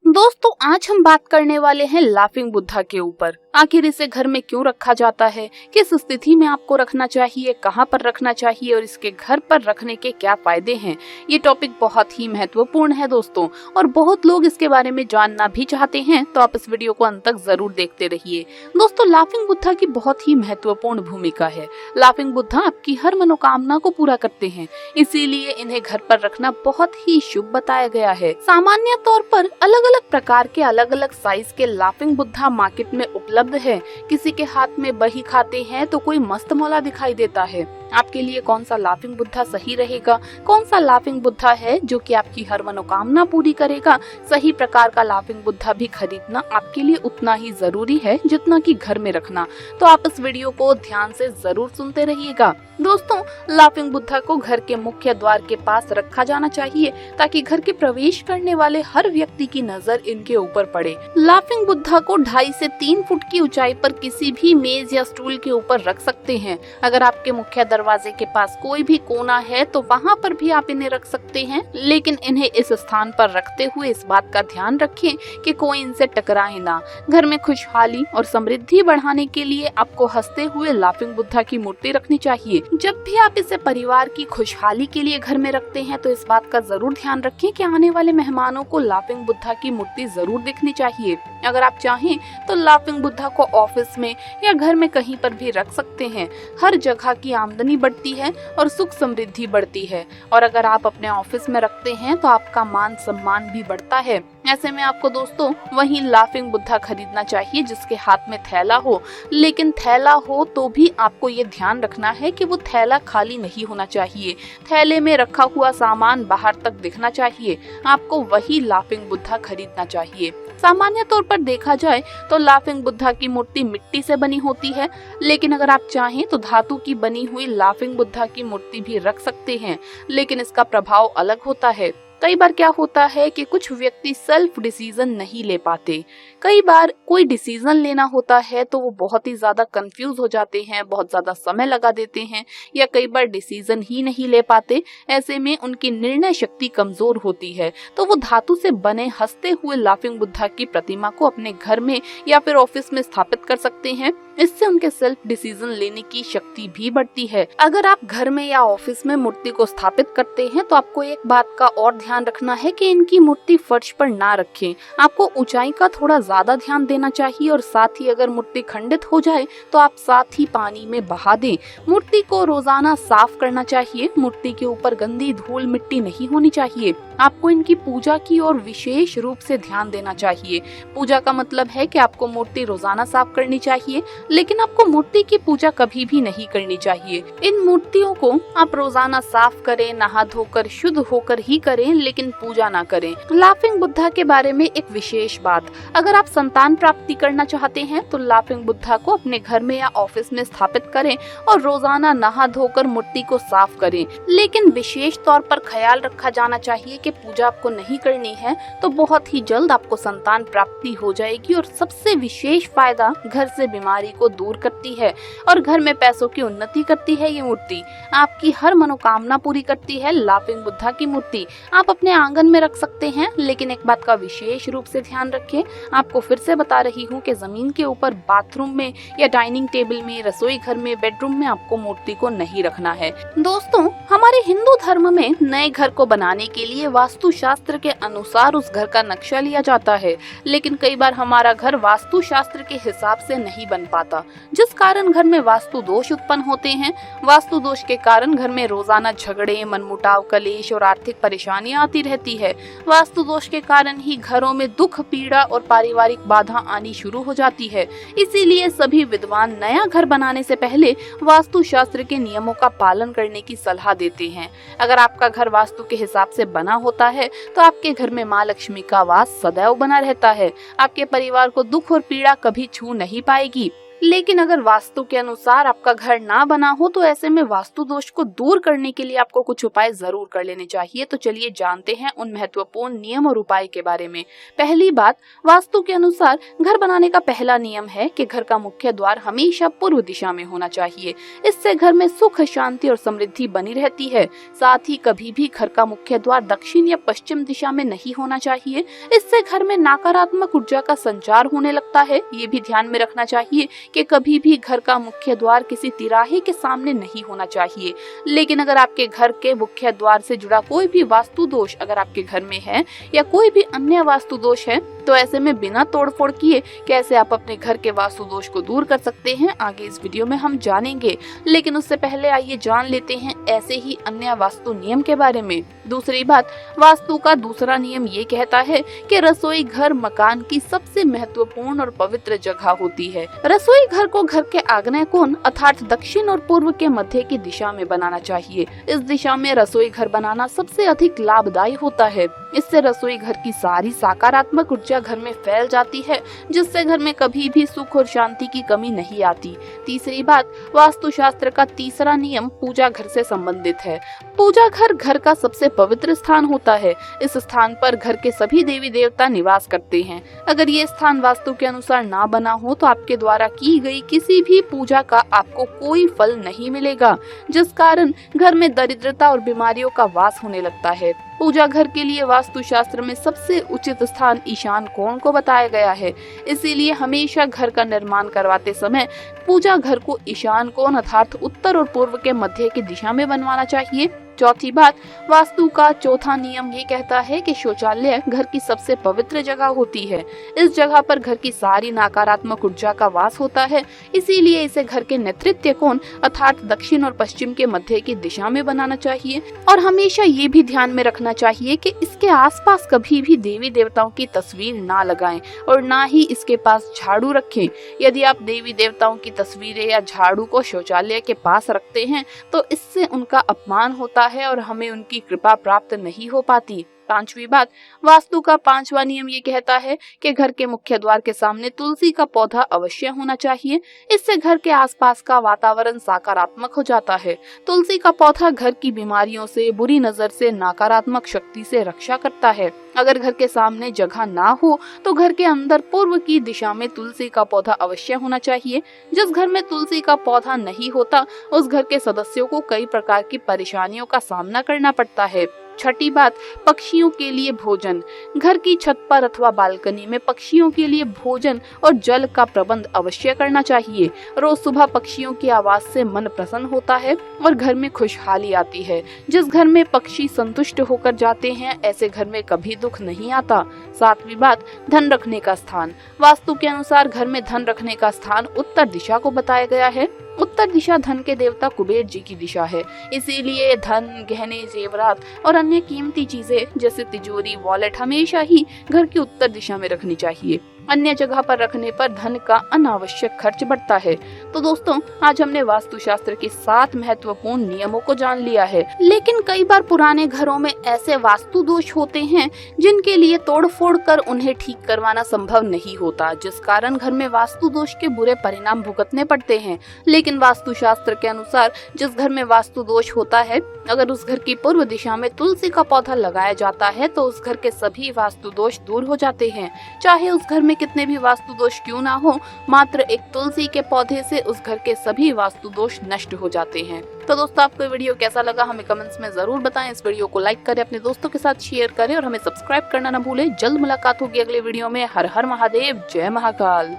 दोस्तों, आज हम बात करने वाले हैं लाफिंग बुद्धा के ऊपर। आखिर इसे घर में क्यों रखा जाता है, किस स्थिति में आपको रखना चाहिए, कहां पर रखना चाहिए और इसके घर पर रखने के क्या फायदे हैं। ये टॉपिक बहुत ही महत्वपूर्ण है दोस्तों, और बहुत लोग इसके बारे में जानना भी चाहते हैं, तो आप इस वीडियो को अंत तक जरूर देखते रहिए। दोस्तों, लाफिंग बुद्धा की बहुत ही महत्वपूर्ण भूमिका है। लाफिंग बुद्धा आपकी हर मनोकामना को पूरा करते हैं, इसीलिए इन्हें घर पर रखना बहुत ही शुभ बताया गया है। सामान्य तौर पर अलग अलग प्रकार के अलग अलग साइज के लाफिंग बुद्धा मार्केट में उपलब्ध है। किसी के हाथ में बही खाते हैं तो कोई मस्त मौला दिखाई देता है। आपके लिए कौन सा लाफिंग बुद्धा सही रहेगा, कौन सा लाफिंग बुद्धा है जो कि आपकी हर मनोकामना पूरी करेगा, सही प्रकार का लाफिंग बुद्धा भी खरीदना आपके लिए उतना ही जरूरी है जितना कि घर में रखना। तो आप इस वीडियो को ध्यान से जरूर सुनते रहिएगा। दोस्तों, लाफिंग बुद्धा को घर के मुख्य द्वार के पास रखा जाना चाहिए ताकि घर के प्रवेश करने वाले हर व्यक्ति की नजर इनके ऊपर पड़े। लाफिंग बुद्धा को 2.5 से 3 फुट की ऊंचाई पर किसी भी मेज या स्टूल के ऊपर रख सकते हैं। अगर आपके मुख्य दरवाजे के पास कोई भी कोना है तो वहाँ पर भी आप इन्हें रख सकते हैं, लेकिन इन्हें इस स्थान पर रखते हुए इस बात का ध्यान रखें कि कोई इनसे टकराए ना। घर में खुशहाली और समृद्धि बढ़ाने के लिए आपको हंसते हुए लाफिंग बुद्धा की मूर्ति रखनी चाहिए। जब भी आप इसे परिवार की खुशहाली के लिए घर में रखते हैं तो इस बात का जरूर ध्यान रखें कि आने वाले मेहमानों को लाफिंग बुद्धा की मूर्ति जरूर दिखनी चाहिए। अगर आप चाहें तो लाफिंग बुद्धा को ऑफिस में या घर में कहीं पर भी रख सकते हैं। हर जगह की आमदनी बढ़ती है और सुख समृद्धि बढ़ती है, और अगर आप अपने ऑफिस में रखते हैं तो आपका मान सम्मान भी बढ़ता है। ऐसे में आपको दोस्तों वही लाफिंग बुद्धा खरीदना चाहिए जिसके हाथ में थैला हो, लेकिन थैला हो तो भी आपको ये ध्यान रखना है कि वो थैला खाली नहीं होना चाहिए। थैले में रखा हुआ सामान बाहर तक दिखना चाहिए। आपको वही लाफिंग बुद्धा खरीदना चाहिए। सामान्य तौर पर देखा जाए तो लाफिंग बुद्धा की मूर्ति मिट्टी से बनी होती है, लेकिन अगर आप चाहें तो धातु की बनी हुई लाफिंग बुद्धा की मूर्ति भी रख सकते हैं, लेकिन इसका प्रभाव अलग होता है। कई बार क्या होता है कि कुछ व्यक्ति सेल्फ डिसीजन नहीं ले पाते। कई बार कोई डिसीजन लेना होता है तो वो बहुत ही ज्यादा कंफ्यूज हो जाते हैं, बहुत ज्यादा समय लगा देते हैं, या कई बार डिसीजन ही नहीं ले पाते। ऐसे में उनकी निर्णय शक्ति कमजोर होती है, तो वो धातु से बने हंसते हुए लाफिंग बुद्धा की प्रतिमा को अपने घर में या फिर ऑफिस में स्थापित कर सकते हैं। इससे उनके सेल्फ डिसीजन लेने की शक्ति भी बढ़ती है। अगर आप घर में या ऑफिस में मूर्ति को स्थापित करते हैं तो आपको एक बात का और ध्यान रखना है कि इनकी मूर्ति फर्श पर ना रखें। आपको ऊंचाई का थोड़ा ज्यादा ध्यान देना चाहिए, और साथ ही अगर मूर्ति खंडित हो जाए तो आप साथ ही पानी में बहा दें। मूर्ति को रोजाना साफ करना चाहिए। मूर्ति के ऊपर गंदी धूल मिट्टी नहीं होनी चाहिए। आपको इनकी पूजा की ओर विशेष रूप से ध्यान देना चाहिए। पूजा का मतलब है कि आपको मूर्ति रोजाना साफ करनी चाहिए, लेकिन आपको मूर्ति की पूजा कभी भी नहीं करनी चाहिए। इन मूर्तियों को आप रोजाना साफ करें, नहा धोकर शुद्ध होकर ही करें, लेकिन पूजा ना करें। लाफिंग बुद्धा के बारे में एक विशेष बात, अगर आप संतान प्राप्ति करना चाहते हैं तो लाफिंग बुद्धा को अपने घर में या ऑफिस में स्थापित करें और रोजाना नहा धोकर मूर्ति को साफ करें। लेकिन विशेष तौर पर ख्याल रखा जाना चाहिए कि पूजा आपको नहीं करनी है तो बहुत ही जल्द आपको संतान प्राप्ति हो जाएगी, और सबसे विशेष फायदा घर से बीमारी को दूर करती है और घर में पैसों की उन्नति करती है। ये मूर्ति आपकी हर मनोकामना पूरी करती है। लाफिंग बुद्धा की मूर्ति आप अपने आंगन में रख सकते हैं, लेकिन एक बात का विशेष रूप से ध्यान रखें। आपको फिर से बता रही हूँ कि जमीन के ऊपर, बाथरूम में या डाइनिंग टेबल में, रसोई घर में, बेडरूम में आपको मूर्ति को नहीं रखना है। दोस्तों, हमारे हिंदू धर्म में नए घर को बनाने के लिए वास्तु शास्त्र के अनुसार उस घर का नक्शा लिया जाता है, लेकिन कई बार हमारा घर वास्तु शास्त्र के हिसाब से नहीं बन पाता, जिस कारण घर में वास्तु दोष उत्पन्न होते हैं। वास्तु दोष के कारण घर में रोजाना झगड़े, मनमुटाव, कलेश और आर्थिक परेशानियां आती रहती है। वास्तु दोष के कारण ही घरों में दुख, पीड़ा और पारिवारिक बाधा आनी शुरू हो जाती है। इसीलिए सभी विद्वान नया घर बनाने से पहले वास्तु शास्त्र के नियमों का पालन करने की सलाह देते हैं। अगर आपका घर वास्तु के हिसाब से बना होता है तो आपके घर में माँ लक्ष्मी का वास सदैव बना रहता है। आपके परिवार को दुख और पीड़ा कभी छू नहीं पाएगी। लेकिन अगर वास्तु के अनुसार आपका घर ना बना हो तो ऐसे में वास्तु दोष को दूर करने के लिए आपको कुछ उपाय जरूर कर लेने चाहिए। तो चलिए जानते हैं उन महत्वपूर्ण नियम और उपाय के बारे में। पहली बात, वास्तु के अनुसार घर बनाने का पहला नियम है कि घर का मुख्य द्वार हमेशा पूर्व दिशा में होना चाहिए। इससे घर में सुख, शांति और समृद्धि बनी रहती है। साथ ही कभी भी घर का मुख्य द्वार दक्षिण या पश्चिम दिशा में नहीं होना चाहिए। इससे घर में नकारात्मक ऊर्जा का संचार होने लगता है। ये भी ध्यान में रखना चाहिए कि कभी भी घर का मुख्य द्वार किसी तिराहे के सामने नहीं होना चाहिए। लेकिन अगर आपके घर के मुख्य द्वार से जुड़ा कोई भी वास्तु दोष अगर आपके घर में है या कोई भी अन्य वास्तु दोष है तो ऐसे में बिना तोड़फोड़ किए कैसे आप अपने घर के वास्तु दोष को दूर कर सकते हैं, आगे इस वीडियो में हम जानेंगे। लेकिन उससे पहले आइए जान लेते हैं ऐसे ही अन्य वास्तु नियम के बारे में। दूसरी बात, वास्तु का दूसरा नियम ये कहता है कि रसोई घर मकान की सबसे महत्वपूर्ण और पवित्र जगह होती है। रसोई घर को घर के आग्नेय कोण अर्थात दक्षिण और पूर्व के मध्य की दिशा में बनाना चाहिए। इस दिशा में रसोई घर बनाना सबसे अधिक लाभदायी होता है। इससे रसोई घर की सारी सकारात्मक ऊर्जा घर में फैल जाती है, जिससे घर में कभी भी सुख और शांति की कमी नहीं आती। तीसरी बात, वास्तुशास्त्र का तीसरा नियम पूजा घर से संबंधित है। पूजा घर घर का सबसे पवित्र स्थान होता है। इस स्थान पर घर के सभी देवी देवता निवास करते हैं। अगर ये स्थान वास्तु के अनुसार ना बना हो तो आपके द्वारा की गई किसी भी पूजा का आपको कोई फल नहीं मिलेगा, जिस कारण घर में दरिद्रता और बीमारियों का वास होने लगता है। पूजा घर के लिए वास्तुशास्त्र में सबसे उचित स्थान ईशान कोण को बताया गया है। इसीलिए हमेशा घर का निर्माण करवाते समय पूजा घर को ईशान कोण अर्थात उत्तर और पूर्व के मध्य की दिशा में बनवाना चाहिए। चौथी बात, वास्तु का चौथा नियम ये कहता है कि शौचालय घर की सबसे पवित्र जगह होती है। इस जगह पर घर की सारी नकारात्मक ऊर्जा का वास होता है। इसीलिए इसे घर के नेतृत्व कोण अर्थात दक्षिण और पश्चिम के मध्य की दिशा में बनाना चाहिए। और हमेशा ये भी ध्यान में रखना चाहिए कि इसके आसपास कभी भी देवी देवताओं की तस्वीर ना लगाएं और ना ही इसके पास झाड़ू रखें। यदि आप देवी देवताओं की तस्वीरें या झाड़ू को शौचालय के पास रखते हैं तो इससे उनका अपमान होता है और हमें उनकी कृपा प्राप्त नहीं हो पाती। पांचवी बात, वास्तु का पांचवा नियम ये कहता है कि घर के मुख्य द्वार के सामने तुलसी का पौधा अवश्य होना चाहिए। इससे घर के आसपास का वातावरण सकारात्मक हो जाता है। तुलसी का पौधा घर की बीमारियों से, बुरी नजर से, नकारात्मक शक्ति से रक्षा करता है। अगर घर के सामने जगह ना हो तो घर के अंदर पूर्व की दिशा में तुलसी का पौधा अवश्य होना चाहिए। जिस घर में तुलसी का पौधा नहीं होता उस घर के सदस्यों को कई प्रकार की परेशानियों का सामना करना पड़ता है। छठी बात, पक्षियों के लिए भोजन। घर की छत पर अथवा बालकनी में पक्षियों के लिए भोजन और जल का प्रबंध अवश्य करना चाहिए। रोज सुबह पक्षियों की आवाज से मन प्रसन्न होता है और घर में खुशहाली आती है। जिस घर में पक्षी संतुष्ट होकर जाते हैं ऐसे घर में कभी दुख नहीं आता। सातवीं बात, धन रखने का स्थान। वास्तु के अनुसार घर में धन रखने का स्थान उत्तर दिशा को बताया गया है। उत्तर दिशा धन के देवता कुबेर जी की दिशा है। इसीलिए धन, गहने, जेवरात और अन्य कीमती चीजें जैसे तिजोरी, वॉलेट हमेशा ही घर की उत्तर दिशा में रखनी चाहिए। अन्य जगह पर रखने पर धन का अनावश्यक खर्च बढ़ता है। तो दोस्तों, आज हमने वास्तुशास्त्र के 7 महत्वपूर्ण नियमों को जान लिया है। लेकिन कई बार पुराने घरों में ऐसे वास्तु दोष होते हैं जिनके लिए तोड़फोड़ कर उन्हें ठीक करवाना संभव नहीं होता, जिस कारण घर में वास्तु दोष के बुरे परिणाम भुगतने पड़ते हैं। लेकिन वास्तुशास्त्र के अनुसार जिस घर में वास्तु दोष होता है, अगर उस घर की पूर्व दिशा में तुलसी का पौधा लगाया जाता है तो उस घर के सभी वास्तु दोष दूर हो जाते हैं। चाहे उस घर में कितने भी वास्तु दोष क्यों ना हो, मात्र एक तुलसी के पौधे से उस घर के सभी वास्तु दोष नष्ट हो जाते हैं। तो दोस्तों, आपको वीडियो कैसा लगा हमें कमेंट्स में जरूर बताएं। इस वीडियो को लाइक करें, अपने दोस्तों के साथ शेयर करें और हमें सब्सक्राइब करना न भूलें। जल्द मुलाकात होगी अगले वीडियो में। हर हर महादेव, जय महाकाल।